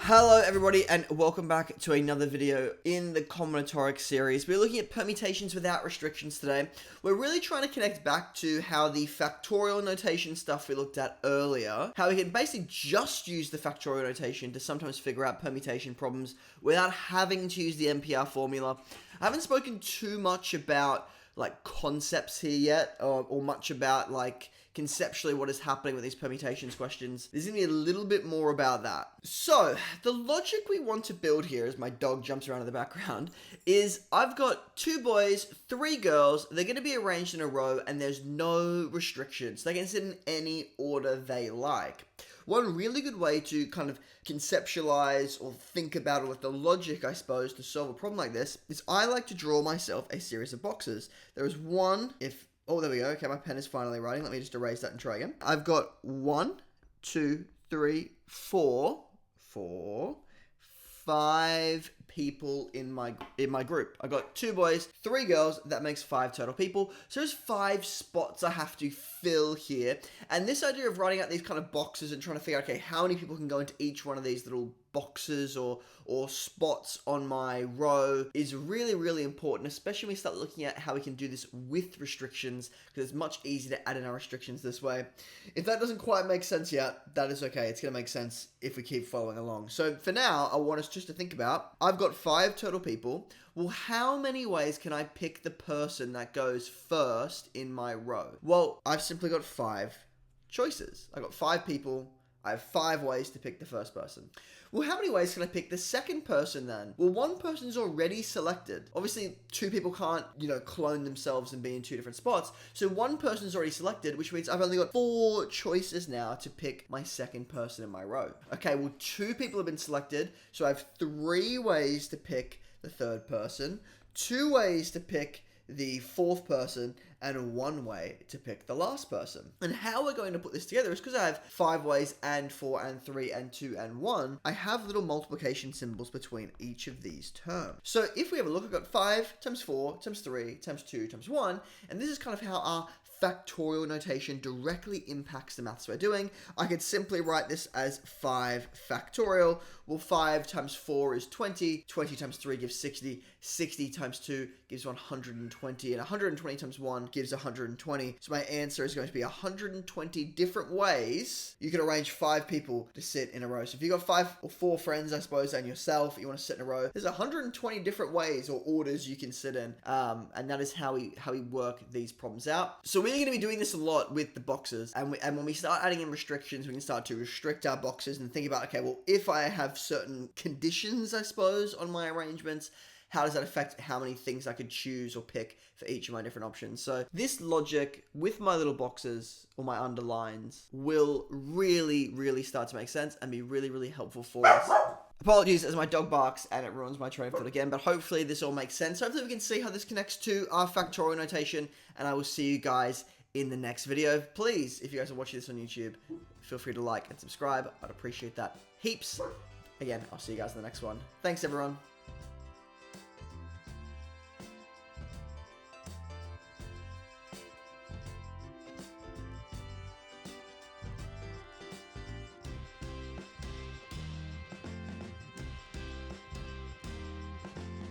Hello everybody and welcome back to another video in the combinatorics series. We're looking at permutations without restrictions today. We're really trying to connect back to how the factorial notation stuff we looked at earlier, how we can basically just use the factorial notation to sometimes figure out permutation problems without having to use the NPR formula. I haven't spoken too much about like concepts here yet, or much about like conceptually what is happening with these permutations questions. There's going to be a little bit more about that. So the logic we want to build here, as my dog jumps around in the background, is I've got 2 boys, 3 girls. They're going to be arranged in a row and there's no restrictions. They can sit in any order they like. One really good way to kind of conceptualize or think about it with the logic, I suppose, to solve a problem like this is I like to draw myself a series of boxes. There is one, oh, there we go. Okay, my pen is finally writing. Let me just erase that and try again. I've got 1, 2, 3, 4, 5 people in my group. I got 2 boys, 3 girls. That makes 5 total people. So there's 5 spots I have to fill here. And this idea of writing out these kind of boxes and trying to figure out, okay, how many people can go into each one of these little boxes or spots on my row is really, really important, especially when we start looking at how we can do this with restrictions, because it's much easier to add in our restrictions this way. If that doesn't quite make sense yet, that is okay. It's going to make sense if we keep following along. So for now, I want us just to think about, I've got 5 total people. Well, how many ways can I pick the person that goes first in my row? Well, I've simply got 5 choices. I've got 5 people. I have 5 ways to pick the first person. Well, how many ways can I pick the second person then? Well, one person's already selected. Obviously, 2 people can't, clone themselves and be in 2 different spots. So one person's already selected, which means I've only got 4 choices now to pick my second person in my row. Okay, well, 2 people have been selected. So I have 3 ways to pick the third person, 2 ways to pick the 4th person, and 1 way to pick the last person. And how we're going to put this together is because I have 5 ways and 4 and 3 and 2 and 1, I have little multiplication symbols between each of these terms. So if we have a look, I've got 5 times 4 times 3 times 2 times 1, and this is kind of how our factorial notation directly impacts the maths we're doing. I could simply write this as 5 factorial. Well, 5 times 4 is 20, 20 times 3 gives 60, 60 times 2 gives 120, and 120 times 1 gives 120. So my answer is going to be 120 different ways you can arrange 5 people to sit in a row. So if you've got 5 or 4 friends, I suppose, and yourself, you want to sit in a row, there's 120 different ways or orders you can sit in. And that is how we work these problems out. So we're going to be doing this a lot with the boxes. And when we start adding in restrictions, we can start to restrict our boxes and think about, okay, well, if I have certain conditions, I suppose, on my arrangements, how does that affect how many things I could choose or pick for each of my different options? So this logic with my little boxes or my underlines will really, really start to make sense and be really, really helpful for us. Apologies as my dog barks and it ruins my train of thought again, but hopefully this all makes sense. Hopefully we can see how this connects to our factorial notation, and I will see you guys in the next video. Please, if you guys are watching this on YouTube, feel free to like and subscribe. I'd appreciate that heaps. Again, I'll see you guys in the next one. Thanks, everyone.